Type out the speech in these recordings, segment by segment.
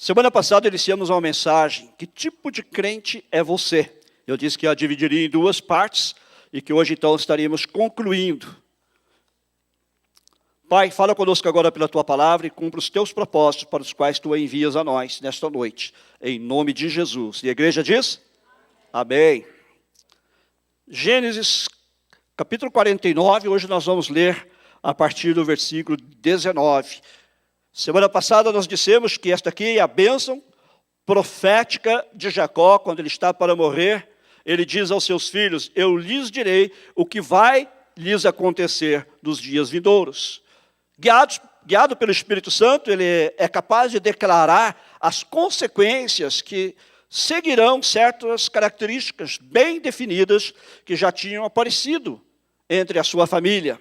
Semana passada iniciamos uma mensagem, que tipo de crente é você? Eu disse que a dividiria em duas partes e que hoje então estaríamos concluindo. Pai, fala conosco agora pela Tua palavra e cumpra os Teus propósitos para os quais Tu envias a nós nesta noite, em nome de Jesus. E a igreja diz? Amém. Gênesis capítulo 49, hoje nós vamos ler a partir do versículo 19. Semana passada nós dissemos que esta aqui é a bênção profética de Jacó, quando ele está para morrer. Ele diz aos seus filhos: eu lhes direi o que vai lhes acontecer nos dias vindouros. Guiado pelo Espírito Santo, ele é capaz de declarar as consequências que seguirão certas características bem definidas que já tinham aparecido entre a sua família.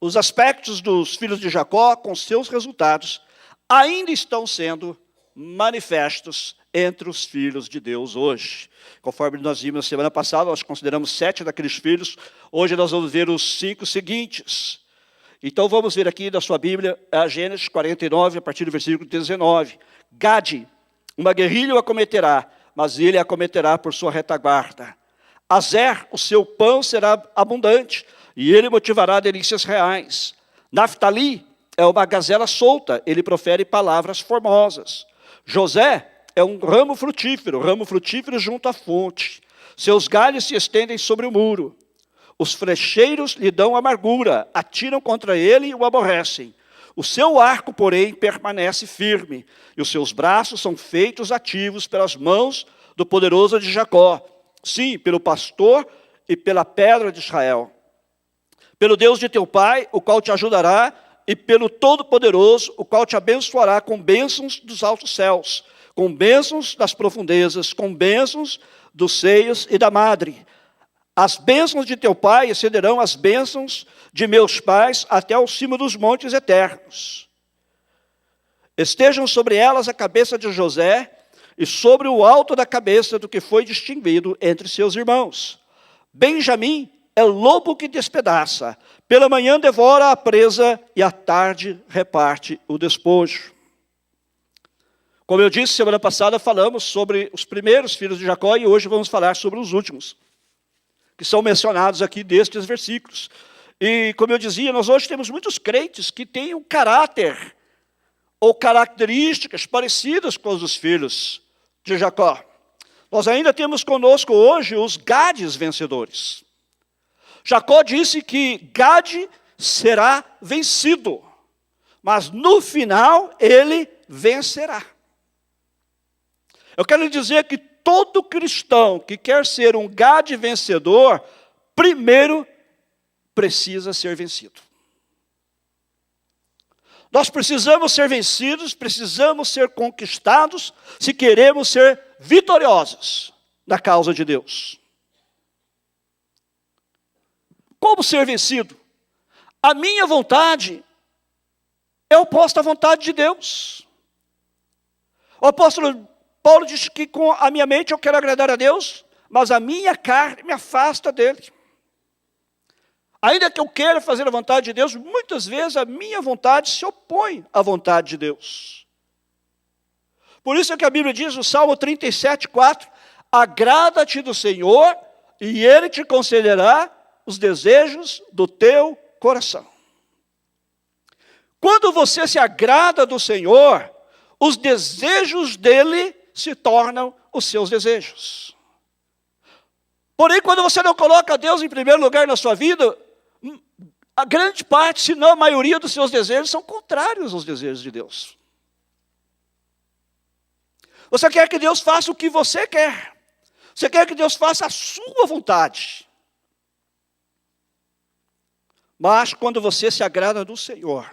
Os aspectos dos filhos de Jacó, com seus resultados, ainda estão sendo manifestos entre os filhos de Deus hoje. Conforme nós vimos na semana passada, nós consideramos 7 daqueles filhos. Hoje nós vamos ver os 5 seguintes. Então vamos ver aqui da sua Bíblia, a Gênesis 49, a partir do versículo 19. Gade, uma guerrilha o acometerá, mas ele a acometerá por sua retaguarda. Azer, o seu pão será abundante, e ele motivará delícias reais. Naftali é uma gazela solta, ele profere palavras formosas. José é um ramo frutífero junto à fonte. Seus galhos se estendem sobre o muro. Os flecheiros lhe dão amargura, atiram contra ele e o aborrecem. O seu arco, porém, permanece firme, e os seus braços são feitos ativos pelas mãos do poderoso de Jacó. Sim, pelo pastor e pela pedra de Israel. Pelo Deus de teu pai, o qual te ajudará, e pelo Todo-Poderoso, o qual te abençoará com bênçãos dos altos céus, com bênçãos das profundezas, com bênçãos dos seios e da madre. As bênçãos de teu pai excederão as bênçãos de meus pais até ao cimo dos montes eternos. Estejam sobre elas a cabeça de José e sobre o alto da cabeça do que foi distinguido entre seus irmãos. Benjamim é lobo que despedaça, pela manhã devora a presa e à tarde reparte o despojo. Como eu disse, semana passada falamos sobre os primeiros filhos de Jacó e hoje vamos falar sobre os últimos, que são mencionados aqui destes versículos. E como eu dizia, nós hoje temos muitos crentes que têm um caráter ou características parecidas com os dos filhos de Jacó. Nós ainda temos conosco hoje os Gades vencedores. Jacó disse que Gade será vencido, mas no final ele vencerá. Eu quero dizer que todo cristão que quer ser um Gade vencedor, primeiro precisa ser vencido. Nós precisamos ser vencidos, precisamos ser conquistados, se queremos ser vitoriosos na causa de Deus. Como ser vencido? A minha vontade é oposta à vontade de Deus. O apóstolo Paulo diz que com a minha mente eu quero agradar a Deus, mas a minha carne me afasta dele. Ainda que eu queira fazer a vontade de Deus, muitas vezes a minha vontade se opõe à vontade de Deus. Por isso é que a Bíblia diz no Salmo 37:4, agrada-te do Senhor e Ele te concederá os desejos do teu coração. Quando você se agrada do Senhor, os desejos dele se tornam os seus desejos. Porém, quando você não coloca Deus em primeiro lugar na sua vida, a grande parte, se não a maioria dos seus desejos, são contrários aos desejos de Deus. Você quer que Deus faça o que você quer. Você quer que Deus faça a sua vontade. Mas quando você se agrada do Senhor,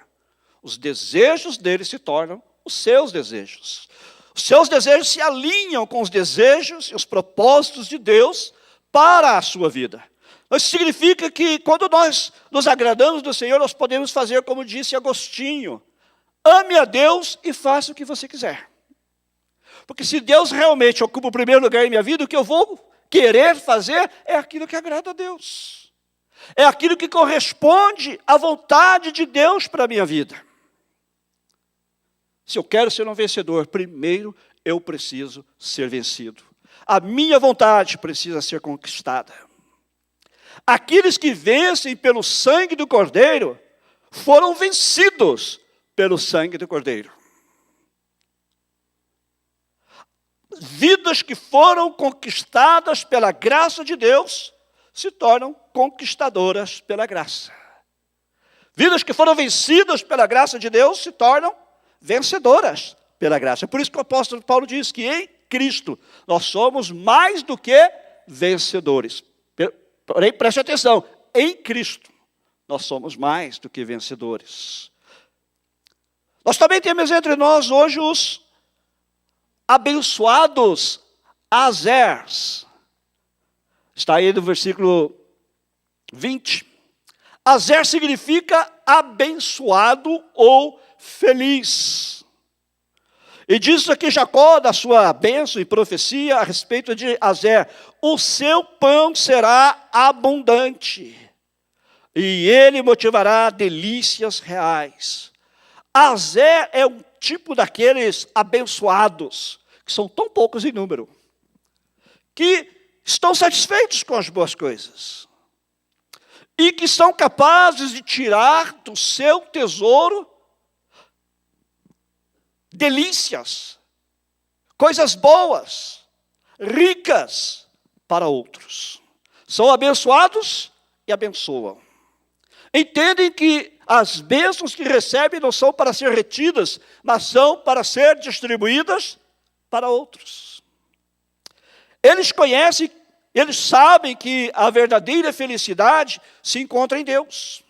os desejos dele se tornam os seus desejos. Os seus desejos se alinham com os desejos e os propósitos de Deus para a sua vida. Isso significa que quando nós nos agradamos do Senhor, nós podemos fazer como disse Agostinho: ame a Deus e faça o que você quiser. Porque se Deus realmente ocupa o primeiro lugar em minha vida, o que eu vou querer fazer é aquilo que agrada a Deus. É aquilo que corresponde à vontade de Deus para a minha vida. Se eu quero ser um vencedor, primeiro eu preciso ser vencido. A minha vontade precisa ser conquistada. Aqueles que vencem pelo sangue do Cordeiro foram vencidos pelo sangue do Cordeiro. Vidas que foram conquistadas pela graça de Deus se tornam conquistadoras pela graça. Vidas que foram vencidas pela graça de Deus se tornam vencedoras pela graça. É por isso que o apóstolo Paulo diz que em Cristo nós somos mais do que vencedores. Porém, preste atenção, em Cristo nós somos mais do que vencedores. Nós também temos entre nós hoje os abençoados Azers. Está aí no versículo 20. Azer significa abençoado ou feliz. E diz aqui Jacó, da sua bênção e profecia a respeito de Azer: o seu pão será abundante, e ele motivará delícias reais. Azer é um tipo daqueles abençoados, que são tão poucos em número, que estão satisfeitos com as boas coisas, e que são capazes de tirar do seu tesouro delícias, coisas boas, ricas para outros. São abençoados e abençoam. Entendem que as bênçãos que recebem não são para ser retidas, mas são para ser distribuídas para outros. Eles conhecem, eles sabem que a verdadeira felicidade se encontra em Deus.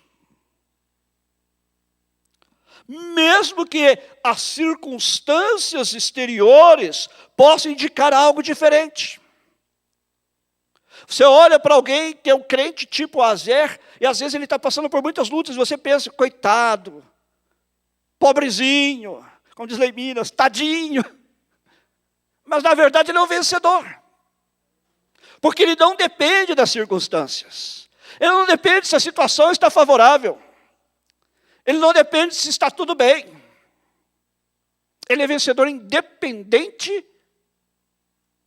Mesmo que as circunstâncias exteriores possam indicar algo diferente. Você olha para alguém que é um crente tipo Azer, e às vezes ele está passando por muitas lutas, e você pensa: coitado, pobrezinho, como diz lá em Minas, tadinho. Mas na verdade ele é um vencedor. Porque ele não depende das circunstâncias. Ele não depende se a situação está favorável. Ele não depende se está tudo bem. Ele é vencedor independente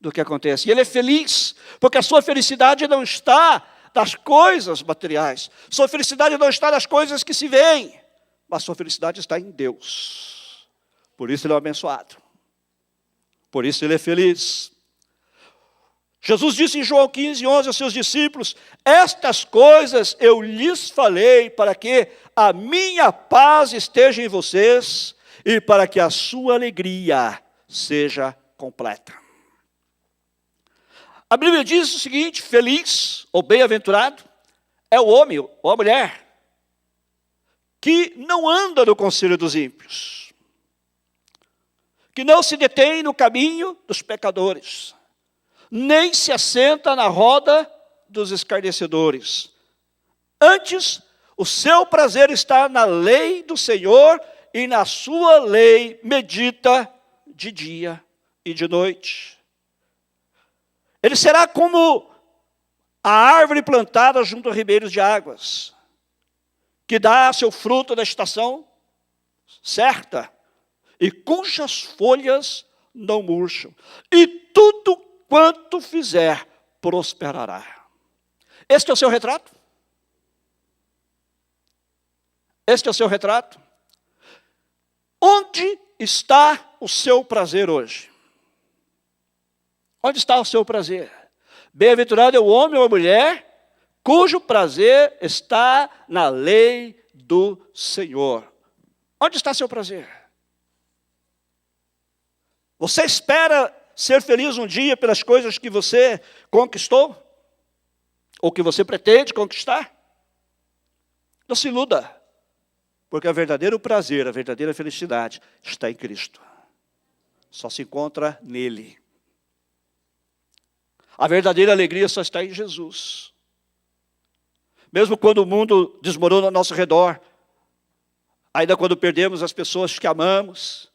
do que acontece. E ele é feliz, porque a sua felicidade não está nas coisas materiais. Sua felicidade não está nas coisas que se veem, mas sua felicidade está em Deus. Por isso ele é um abençoado. Por isso ele é feliz. Jesus disse em João 15:11 aos seus discípulos: estas coisas eu lhes falei para que a minha paz esteja em vocês e para que a sua alegria seja completa. A Bíblia diz o seguinte: feliz ou bem-aventurado é o homem ou a mulher que não anda no conselho dos ímpios, que não se detém no caminho dos pecadores, nem se assenta na roda dos escarnecedores. Antes, o seu prazer está na lei do Senhor, e na sua lei medita de dia e de noite. Ele será como a árvore plantada junto a ribeiros de águas, que dá seu fruto na estação certa, e cujas folhas não murcham, e tudo quanto fizer, prosperará. Este é o seu retrato? Este é o seu retrato? Onde está o seu prazer hoje? Onde está o seu prazer? Bem-aventurado é o homem ou a mulher cujo prazer está na lei do Senhor. Onde está seu prazer? Você espera ser feliz um dia pelas coisas que você conquistou? Ou que você pretende conquistar? Não se iluda, porque o verdadeiro prazer, a verdadeira felicidade está em Cristo. Só se encontra nele. A verdadeira alegria só está em Jesus. Mesmo quando o mundo desmorona ao nosso redor, ainda quando perdemos as pessoas que amamos,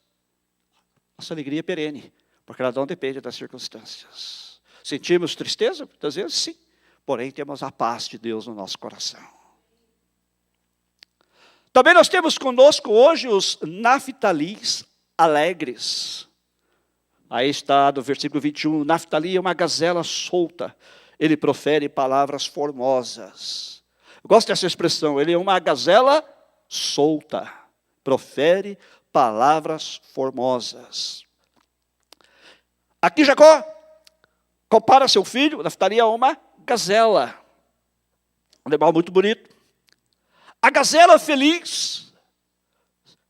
nossa alegria é perene, porque ela não depende das circunstâncias. Sentimos tristeza? Muitas vezes sim, porém temos a paz de Deus no nosso coração. Também nós temos conosco hoje os Naftalis alegres. Aí está no versículo 21, Naftali é uma gazela solta, ele profere palavras formosas. Eu gosto dessa expressão, ele é uma gazela solta, profere palavras formosas. Aqui Jacó compara seu filho, Naftali, a uma gazela. Um animal muito bonito. A gazela feliz,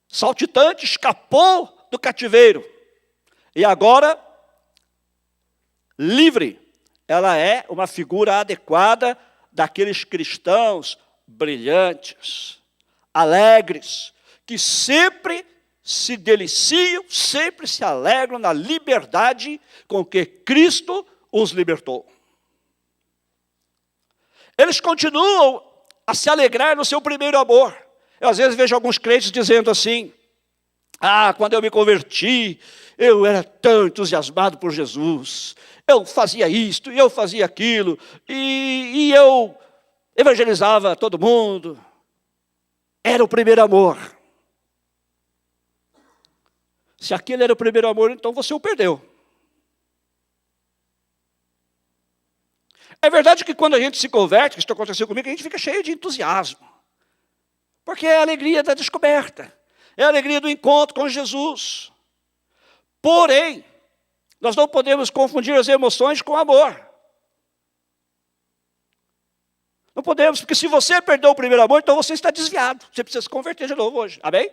saltitante, escapou do cativeiro. E agora, livre. Ela é uma figura adequada daqueles cristãos brilhantes, alegres, que sempre se deliciam, sempre se alegram na liberdade com que Cristo os libertou. Eles continuam a se alegrar no seu primeiro amor. Eu às vezes vejo alguns crentes dizendo assim, quando eu me converti, eu era tão entusiasmado por Jesus, eu fazia isto, e eu fazia aquilo, e eu evangelizava todo mundo. Era o primeiro amor. Se aquele era o primeiro amor, então você o perdeu. É verdade que quando a gente se converte, que isso aconteceu comigo, a gente fica cheio de entusiasmo. Porque é a alegria da descoberta. É a alegria do encontro com Jesus. Porém, nós não podemos confundir as emoções com amor. Não podemos, porque se você perdeu o primeiro amor, então você está desviado. Você precisa se converter de novo hoje. Amém?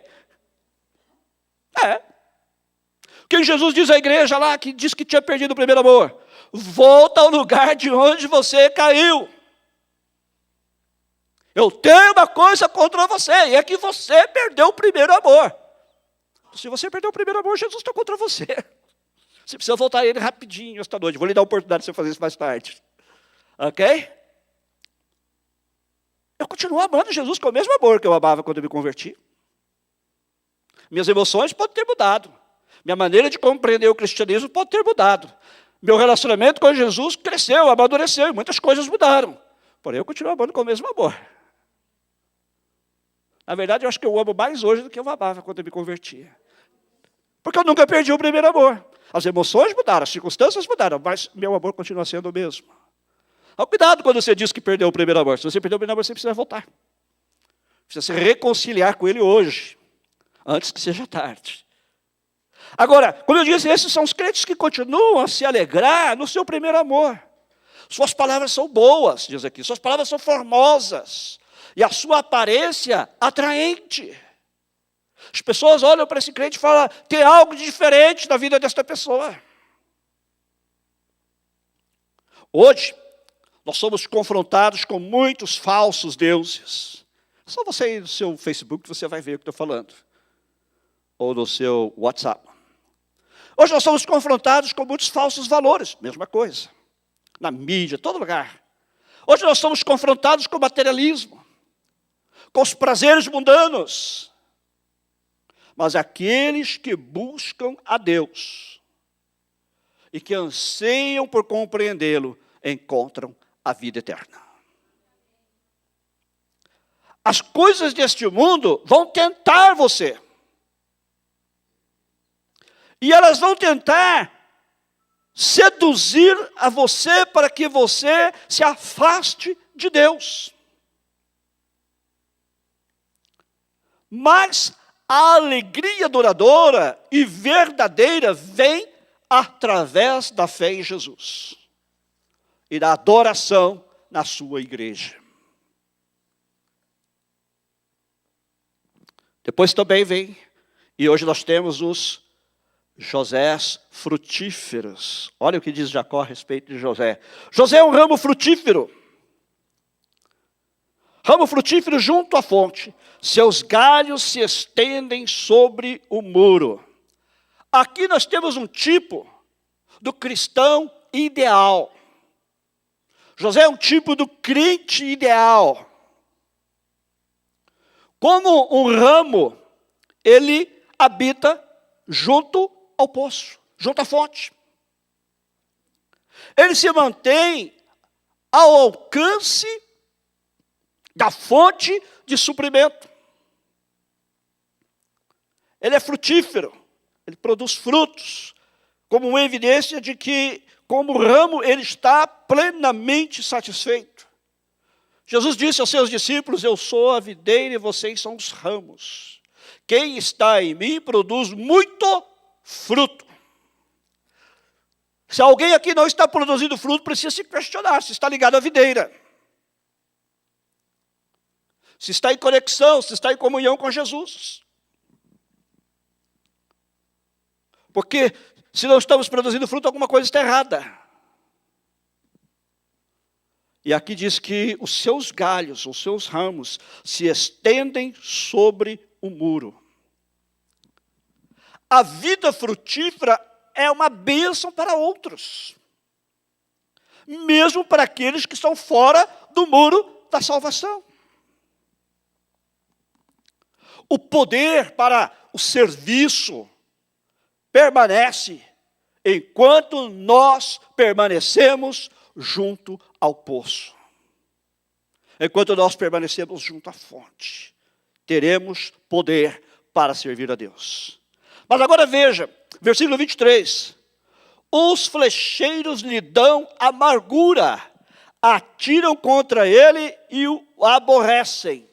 Que Jesus diz à igreja lá, que disse que tinha perdido o primeiro amor. Volta ao lugar de onde você caiu. Eu tenho uma coisa contra você, e é que você perdeu o primeiro amor. Se você perdeu o primeiro amor, Jesus está contra você. Você precisa voltar a ele rapidinho esta noite. Vou lhe dar a oportunidade de você fazer isso mais tarde. Ok? Eu continuo amando Jesus com o mesmo amor que eu amava quando eu me converti. Minhas emoções podem ter mudado. Minha maneira de compreender o cristianismo pode ter mudado. Meu relacionamento com Jesus cresceu, amadureceu, e muitas coisas mudaram. Porém, eu continuo amando com o mesmo amor. Na verdade, eu acho que eu amo mais hoje do que eu amava quando eu me convertia. Porque eu nunca perdi o primeiro amor. As emoções mudaram, as circunstâncias mudaram, mas meu amor continua sendo o mesmo. Cuidado quando você diz que perdeu o primeiro amor. Se você perdeu o primeiro amor, você precisa voltar. Precisa se reconciliar com ele hoje, antes que seja tarde. Agora, como eu disse, esses são os crentes que continuam a se alegrar no seu primeiro amor. Suas palavras são boas, diz aqui, suas palavras são formosas, e a sua aparência atraente. As pessoas olham para esse crente e falam, tem algo de diferente na vida desta pessoa. Hoje, nós somos confrontados com muitos falsos deuses. Só você ir no seu Facebook, você vai ver o que estou falando. Ou no seu WhatsApp. Hoje nós somos confrontados com muitos falsos valores. Mesma coisa. Na mídia, todo lugar. Hoje nós somos confrontados com o materialismo. Com os prazeres mundanos. Mas aqueles que buscam a Deus e que anseiam por compreendê-lo, encontram a vida eterna. As coisas deste mundo vão tentar você. E elas vão tentar seduzir a você para que você se afaste de Deus. Mas a alegria duradoura e verdadeira vem através da fé em Jesus e da adoração na sua igreja. Depois também vem, e hoje nós temos os Josés frutíferos. Olha o que diz Jacó a respeito de José. José é um ramo frutífero. Ramo frutífero junto à fonte. Seus galhos se estendem sobre o muro. Aqui nós temos um tipo do cristão ideal. José é um tipo do crente ideal. Como um ramo, ele habita junto ao poço, junto à fonte. Ele se mantém ao alcance da fonte de suprimento. Ele é frutífero, ele produz frutos, como uma evidência de que, como ramo, ele está plenamente satisfeito. Jesus disse aos seus discípulos: eu sou a videira e vocês são os ramos. Quem está em mim produz muito fruto. Se alguém aqui não está produzindo fruto, precisa se questionar se está ligado à videira. Se está em conexão, se está em comunhão com Jesus. Porque se não estamos produzindo fruto, alguma coisa está errada. E aqui diz que os seus galhos, os seus ramos, se estendem sobre o muro. A vida frutífera é uma bênção para outros. Mesmo para aqueles que estão fora do muro da salvação. O poder para o serviço permanece enquanto nós permanecemos junto ao poço. Enquanto nós permanecemos junto à fonte, teremos poder para servir a Deus. Mas agora veja, versículo 23. Os flecheiros lhe dão amargura, atiram contra ele e o aborrecem.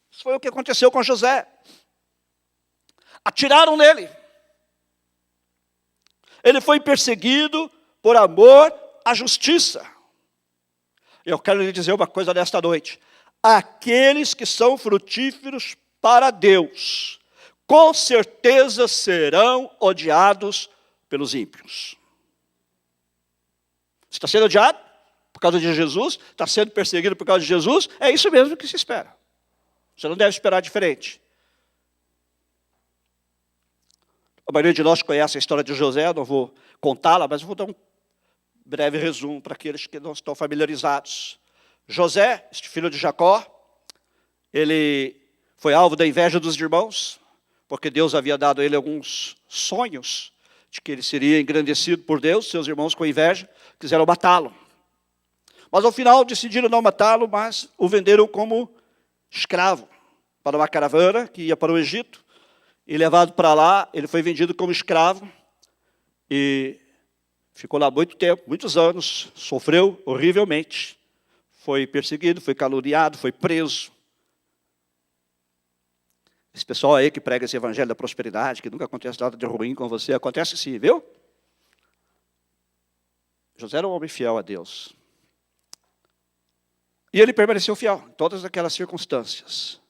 Isso foi o que aconteceu com José. Atiraram nele. Ele foi perseguido por amor à justiça. Eu quero lhe dizer uma coisa nesta noite. Aqueles que são frutíferos para Deus, com certeza serão odiados pelos ímpios. Você está sendo odiado por causa de Jesus? Está sendo perseguido por causa de Jesus? É isso mesmo que se espera. Você não deve esperar diferente. A maioria de nós conhece a história de José, não vou contá-la, mas vou dar um breve resumo para aqueles que não estão familiarizados. José, este filho de Jacó, ele foi alvo da inveja dos irmãos, porque Deus havia dado a ele alguns sonhos de que ele seria engrandecido por Deus. Seus irmãos, com inveja, quiseram matá-lo. Mas ao final decidiram não matá-lo, mas o venderam como escravo para uma caravana que ia para o Egito. E levado para lá, ele foi vendido como escravo e ficou lá muito tempo, muitos anos, sofreu horrivelmente. Foi perseguido, foi caluniado, foi preso. Esse pessoal aí que prega esse evangelho da prosperidade, que nunca acontece nada de ruim com você, acontece sim, viu? José era um homem fiel a Deus. E ele permaneceu fiel em todas aquelas circunstâncias.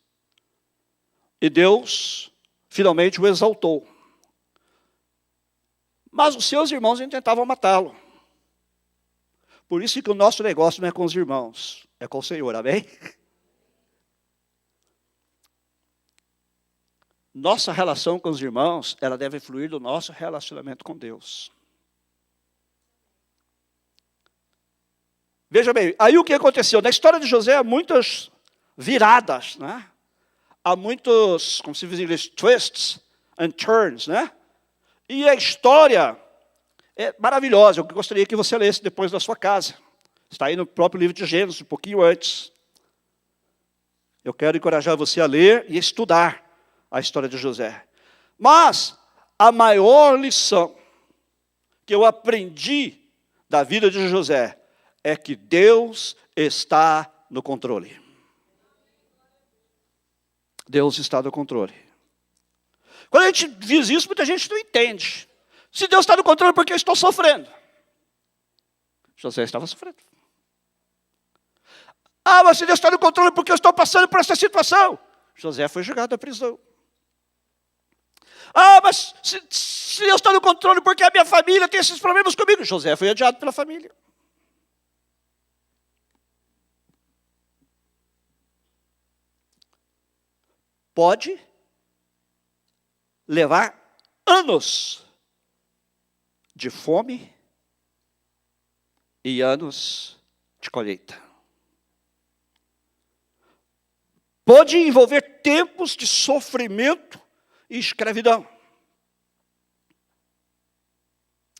E Deus finalmente o exaltou. Mas os seus irmãos tentavam matá-lo. Por isso que o nosso negócio não é com os irmãos, é com o Senhor, amém? Nossa relação com os irmãos, ela deve fluir do nosso relacionamento com Deus. Veja bem, aí o que aconteceu? Na história de José há muitas viradas, né? Há muitos, como se diz em inglês, twists and turns, né? E a história é maravilhosa. Eu gostaria que você lesse depois da sua casa. Está aí no próprio livro de Gênesis, um pouquinho antes. Eu quero encorajar você a ler e estudar a história de José. Mas a maior lição que eu aprendi da vida de José é que Deus está no controle. Deus está no controle. Quando a gente diz isso, muita gente não entende. Se Deus está no controle, por que eu estou sofrendo? José estava sofrendo. Ah, mas se Deus está no controle, por que eu estou passando por essa situação? José foi jogado à prisão. Ah, mas se Deus está no controle, por que a minha família tem esses problemas comigo? José foi odiado pela família. Pode levar anos de fome e anos de colheita. Pode envolver tempos de sofrimento e escravidão.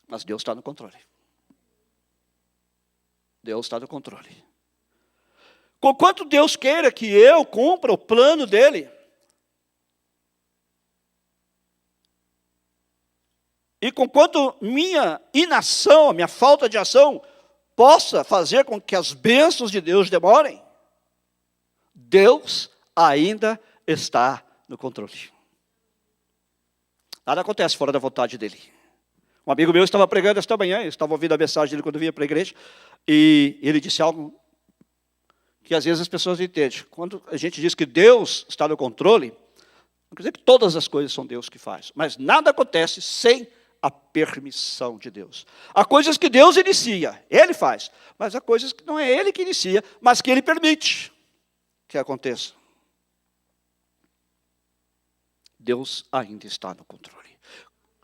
Mas Deus está no controle. Deus está no controle. Conquanto Deus queira que eu cumpra o plano dele, conquanto minha inação, a minha falta de ação, possa fazer com que as bênçãos de Deus demorem, Deus ainda está no controle. Nada acontece fora da vontade dele. Um amigo meu estava pregando esta manhã, eu estava ouvindo a mensagem dele quando vinha para a igreja, e ele disse algo que às vezes as pessoas não entendem. Quando a gente diz que Deus está no controle, não quer dizer que todas as coisas são Deus que faz, mas nada acontece sem a permissão de Deus. Há coisas que Deus inicia, Ele faz, mas há coisas que não é Ele que inicia, mas que Ele permite que aconteça. Deus ainda está no controle.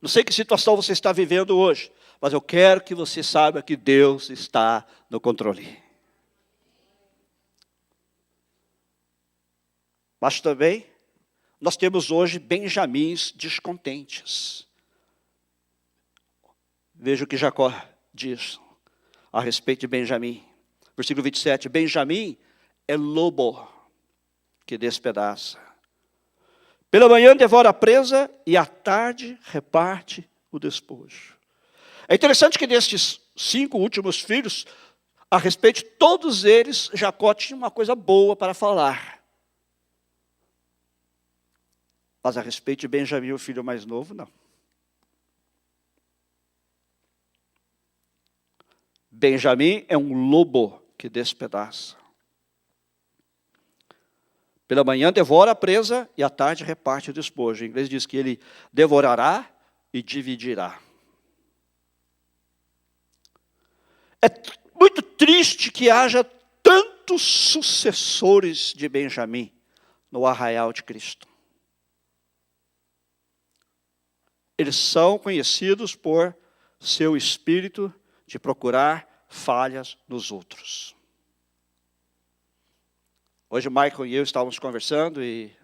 Não sei que situação você está vivendo hoje, mas eu quero que você saiba que Deus está no controle. Mas também, nós temos hoje benjamins descontentes. Veja o que Jacó diz a respeito de Benjamim. Versículo 27, Benjamim é lobo que despedaça. Pela manhã devora a presa e à tarde reparte o despojo. É interessante que destes 5 últimos filhos, a respeito de todos eles, Jacó tinha uma coisa boa para falar. Mas a respeito de Benjamim, o filho mais novo, não. Benjamim é um lobo que despedaça. Pela manhã devora a presa e à tarde reparte o despojo. Em inglês diz que ele devorará e dividirá. É muito triste que haja tantos sucessores de Benjamim no arraial de Cristo. Eles são conhecidos por seu espírito de procurar falhas nos outros. Hoje o Michael e eu estávamos conversando e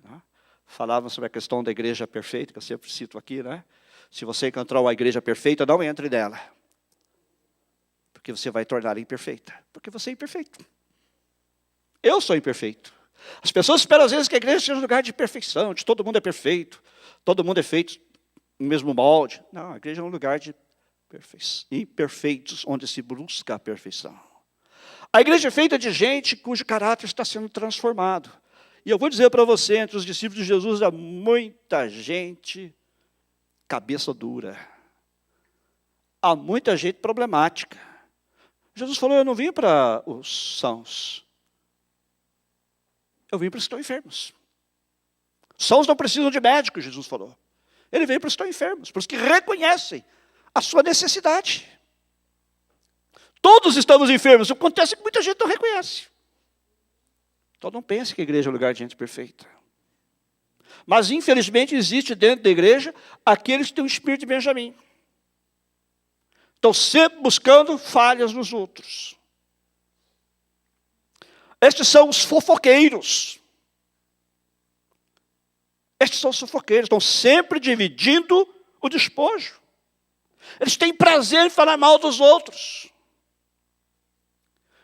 falávamos sobre a questão da igreja perfeita, que eu sempre cito aqui, né? Se você encontrar uma igreja perfeita, não entre nela. Porque você vai torná-la imperfeita. Porque você é imperfeito. Eu sou imperfeito. As pessoas esperam às vezes que a igreja seja um lugar de perfeição, de todo mundo é perfeito, todo mundo é feito no mesmo molde. Não, a igreja é um lugar de imperfeitos, onde se busca a perfeição. A igreja é feita de gente cujo caráter está sendo transformado. E eu vou dizer para você, entre os discípulos de Jesus, há muita gente cabeça dura. Há muita gente problemática. Jesus falou, eu não vim para os sãos. Eu vim para os que estão enfermos. Sãos não precisam de médicos, Jesus falou. Ele veio para os que estão enfermos, para os que reconhecem a sua necessidade. Todos estamos enfermos. Acontece que muita gente não reconhece. Então não pense que a igreja é um lugar de gente perfeita. Mas infelizmente existe dentro da igreja aqueles que têm o espírito de Benjamim. Estão sempre buscando falhas nos outros. Estes são os fofoqueiros. Estes são os fofoqueiros. Estão sempre dividindo o despojo. Eles têm prazer em falar mal dos outros.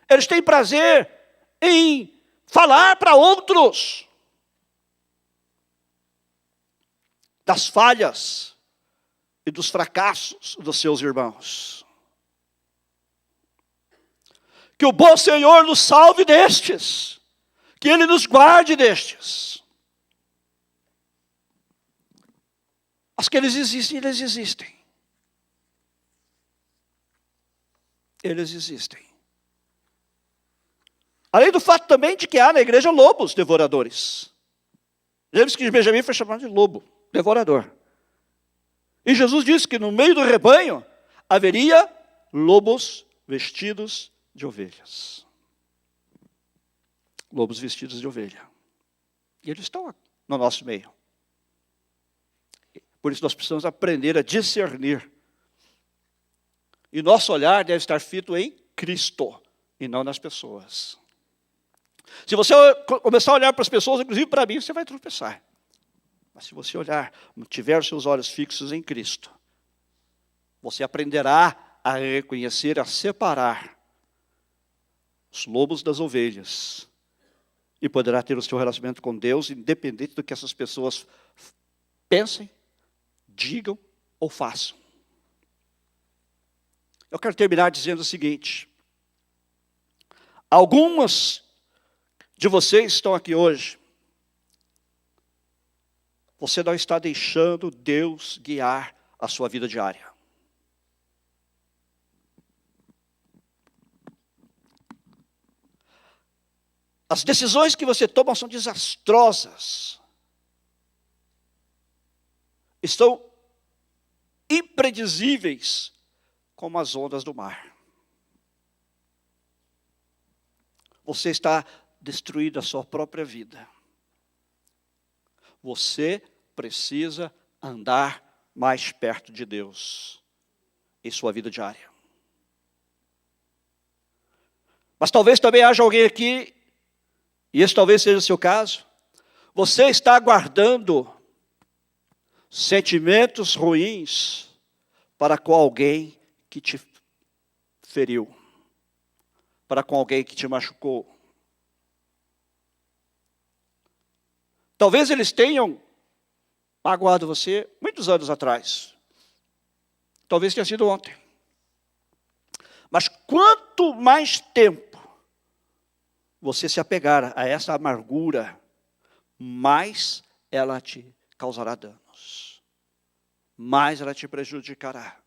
Eles têm prazer em falar para outros das falhas e dos fracassos dos seus irmãos. Que o bom Senhor nos salve destes, que Ele nos guarde destes. Mas que eles existem, eles existem. Eles existem. Além do fato também de que há na igreja lobos devoradores. Lembre-se que Benjamim foi chamado de lobo, devorador. E Jesus disse que no meio do rebanho haveria lobos vestidos de ovelhas. Lobos vestidos de ovelha. E eles estão no nosso meio. Por isso nós precisamos aprender a discernir. E nosso olhar deve estar fito em Cristo e não nas pessoas. Se você começar a olhar para as pessoas, inclusive para mim, você vai tropeçar. Mas se você olhar, tiver os seus olhos fixos em Cristo, você aprenderá a reconhecer, a separar os lobos das ovelhas. E poderá ter o seu relacionamento com Deus, independente do que essas pessoas pensem, digam ou façam. Eu quero terminar dizendo o seguinte: algumas de vocês estão aqui hoje, você não está deixando Deus guiar a sua vida diária. As decisões que você toma são desastrosas. Estão impredizíveis como as ondas do mar. Você está destruindo a sua própria vida. Você precisa andar mais perto de Deus em sua vida diária. Mas talvez também haja alguém aqui, e esse talvez seja o seu caso, você está guardando sentimentos ruins para com alguém que te feriu, para com alguém que te machucou. Talvez eles tenham magoado você muitos anos atrás. Talvez tenha sido ontem. Mas quanto mais tempo você se apegar a essa amargura, mais ela te causará danos. Mais ela te prejudicará.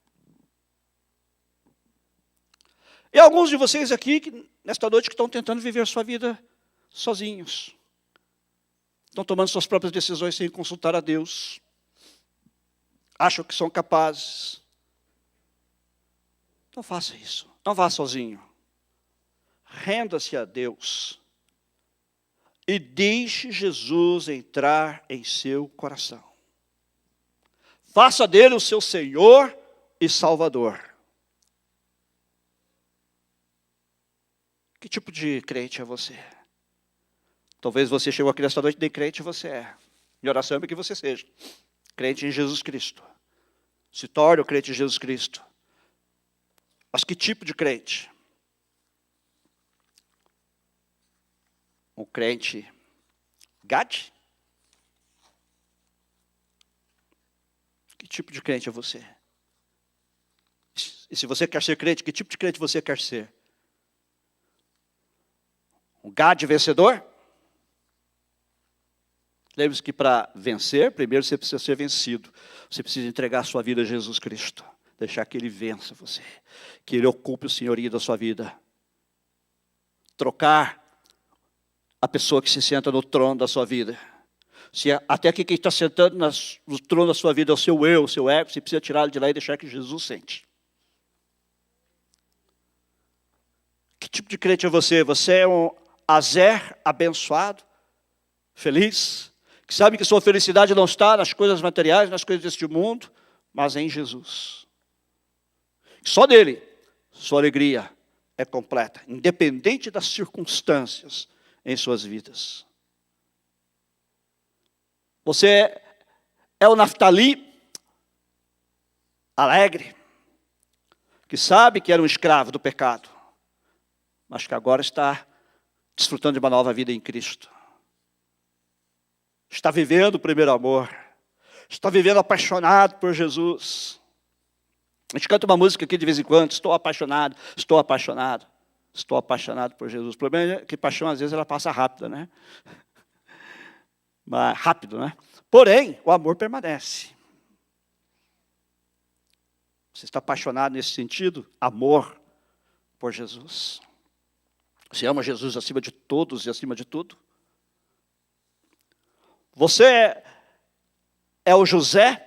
E alguns de vocês aqui, nesta noite, que estão tentando viver sua vida sozinhos. Estão tomando suas próprias decisões sem consultar a Deus. Acham que são capazes. Não faça isso. Não vá sozinho. Renda-se a Deus. E deixe Jesus entrar em seu coração. Faça dele o seu Senhor e Salvador. Que tipo de crente é você? Talvez você chegou aqui nesta noite, nem crente você é. Minha oração é que você seja crente em Jesus Cristo. Se torne o crente em Jesus Cristo. Mas que tipo de crente? Um crente gade? Que tipo de crente é você? E se você quer ser crente, que tipo de crente você quer ser? Um gade vencedor? Lembre-se que para vencer, primeiro você precisa ser vencido. Você precisa entregar a sua vida a Jesus Cristo. Deixar que Ele vença você. Que Ele ocupe o senhorio da sua vida. Trocar a pessoa que se senta no trono da sua vida. Se até aqui quem está sentando no trono da sua vida é o seu eu, o seu ego, você precisa tirá-lo de lá e deixar que Jesus sente. Que tipo de crente é você? Você é um Azer abençoado, feliz, que sabe que sua felicidade não está nas coisas materiais, nas coisas deste mundo, mas em Jesus. Só nele, sua alegria é completa, independente das circunstâncias em suas vidas. Você é o Naftali alegre, que sabe que era um escravo do pecado, mas que agora está desfrutando de uma nova vida em Cristo. Está vivendo o primeiro amor. Está vivendo apaixonado por Jesus. A gente canta uma música aqui de vez em quando. Estou apaixonado, estou apaixonado. Estou apaixonado por Jesus. O problema é que paixão, às vezes, ela passa rápida, né? Mas, rápido, né? Porém, o amor permanece. Você está apaixonado nesse sentido? Amor por Jesus. Você ama Jesus acima de todos e acima de tudo? Você é o José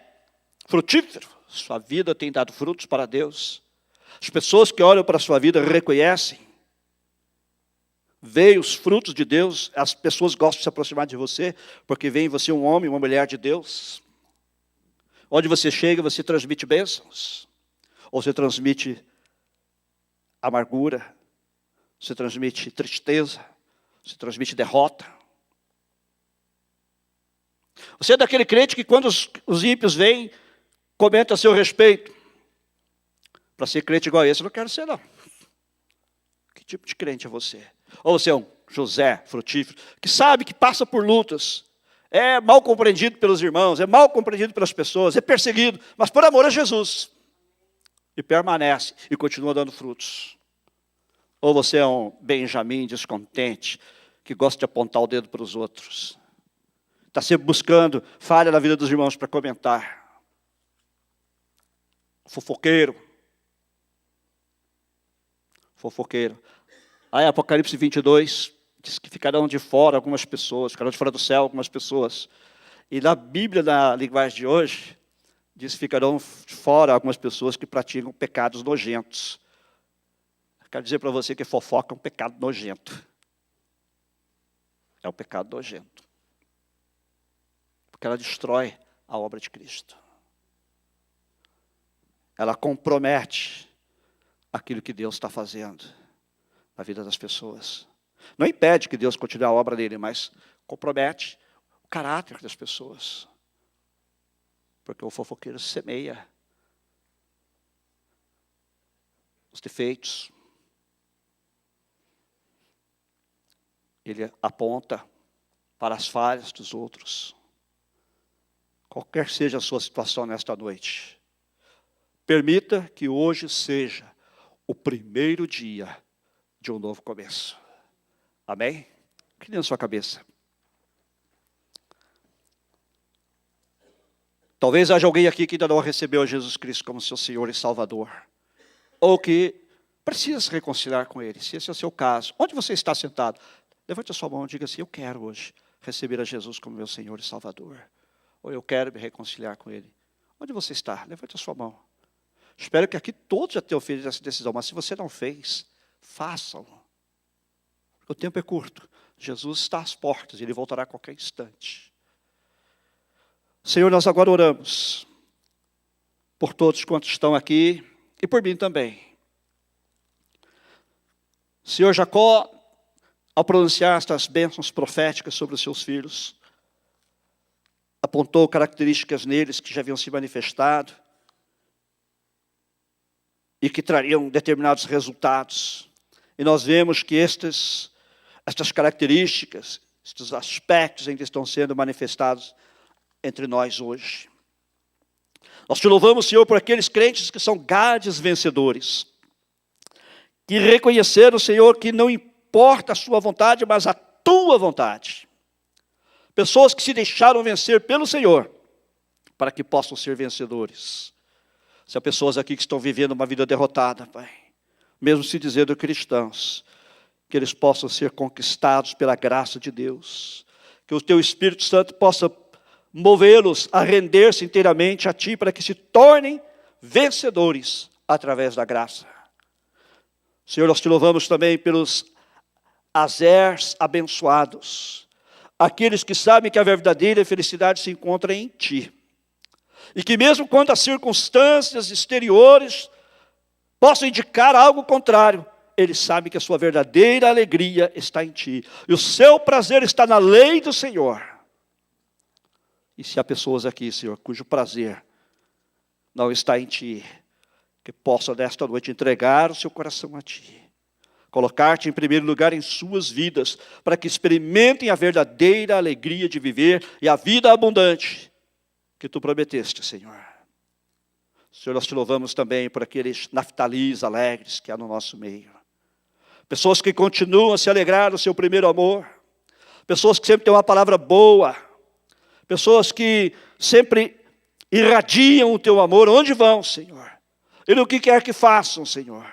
frutífero? Sua vida tem dado frutos para Deus. As pessoas que olham para a sua vida reconhecem. Veem os frutos de Deus. As pessoas gostam de se aproximar de você, porque veem em você um homem, uma mulher de Deus. Onde você chega, você transmite bênçãos. Ou você transmite amargura. Você transmite tristeza. Você transmite derrota. Você é daquele crente que quando os ímpios vêm, comenta a seu respeito. Para ser crente igual a esse, eu não quero ser, não. Que tipo de crente é você? Ou você é um José frutífero, que sabe que passa por lutas, é mal compreendido pelos irmãos, é mal compreendido pelas pessoas, é perseguido, mas por amor a Jesus. e permanece e continua dando frutos. Ou você é um Benjamim descontente, que gosta de apontar o dedo para os outros. Está sempre buscando falha na vida dos irmãos para comentar. Fofoqueiro. Aí Apocalipse 22 diz que ficarão de fora algumas pessoas, ficarão de fora do céu algumas pessoas. E na Bíblia, na linguagem de hoje, diz que ficarão de fora algumas pessoas que praticam pecados nojentos. Quero dizer para você que fofoca é um pecado nojento. É um pecado nojento. Porque ela destrói a obra de Cristo. Ela compromete aquilo que Deus está fazendo na vida das pessoas. Não impede que Deus continue a obra dele, mas compromete o caráter das pessoas. Porque o fofoqueiro semeia os defeitos. Ele aponta para as falhas dos outros. Qualquer seja a sua situação nesta noite, permita que hoje seja o primeiro dia de um novo começo. Amém? Incline na sua cabeça. Talvez haja alguém aqui que ainda não recebeu a Jesus Cristo como seu Senhor e Salvador. Ou que precisa se reconciliar com Ele. Se esse é o seu caso, onde você está sentado? Levante a sua mão e diga assim: eu quero hoje receber a Jesus como meu Senhor e Salvador. Ou eu quero me reconciliar com Ele. Onde você está? Levante a sua mão. Espero que aqui todos já tenham feito essa decisão. Mas se você não fez, façam. O tempo é curto. Jesus está às portas e Ele voltará a qualquer instante. Senhor, nós agora oramos por todos quantos estão aqui e por mim também. Senhor, Jacó, ao pronunciar estas bênçãos proféticas sobre os seus filhos, apontou características neles que já haviam se manifestado e que trariam determinados resultados. E nós vemos que estas características, estes aspectos ainda estão sendo manifestados entre nós hoje. Nós te louvamos, Senhor, por aqueles crentes que são grandes vencedores, que reconheceram, Senhor, que não importa a sua vontade, mas a tua vontade. Pessoas que se deixaram vencer pelo Senhor, para que possam ser vencedores. Se há pessoas aqui que estão vivendo uma vida derrotada, Pai, mesmo se dizendo cristãos, que eles possam ser conquistados pela graça de Deus, que o Teu Espírito Santo possa movê-los a render-se inteiramente a Ti, para que se tornem vencedores através da graça. Senhor, nós te louvamos também pelos azers abençoados, aqueles que sabem que a verdadeira felicidade se encontra em Ti, e que mesmo quando as circunstâncias exteriores possam indicar algo contrário, eles sabem que a sua verdadeira alegria está em Ti, e o seu prazer está na lei do Senhor. E se há pessoas aqui, Senhor, cujo prazer não está em Ti, que possam nesta noite entregar o seu coração a Ti, colocar-te em primeiro lugar em suas vidas, para que experimentem a verdadeira alegria de viver e a vida abundante que Tu prometeste, Senhor. Senhor, nós te louvamos também por aqueles naftalis alegres que há no nosso meio. Pessoas que continuam a se alegrar no seu primeiro amor. Pessoas que sempre têm uma palavra boa. Pessoas que sempre irradiam o Teu amor. Onde vão, Senhor? E no que quer que façam, Senhor.